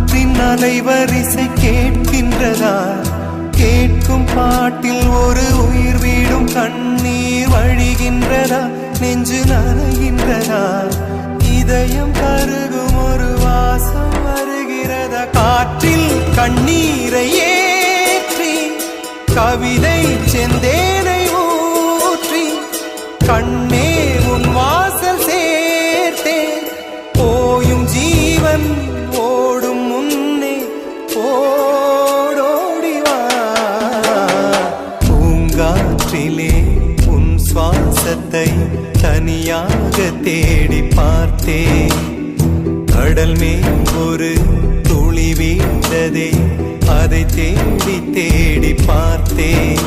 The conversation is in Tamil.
காற்றின் அலைவரிசை கேட்கின்றதா? கேட்கும் பாட்டில் ஒரு உயிர் வீடும் கண்ணீர் வழிகின்றதா? நெஞ்சு நனைகின்றதா? இதயம் கருகும் ஒரு வாசம் வருகிறதா? காற்றில் கண்ணீரை ஏற்றி கவிதை செந்தேனை ஊற்றி கண்ணே உன் வாசல் சேர்த்தே போயும் ஜீவன் ஓடும் முன்னே ஓடோடிவா. பூங்காற்றிலே உன் சுவாசத்தை தனியாக தேடி பார்த்தேன். கடல் மேல் ஒரு துளி வீழ்ந்ததே, அதை தேடி தேடி பார்த்தேன்.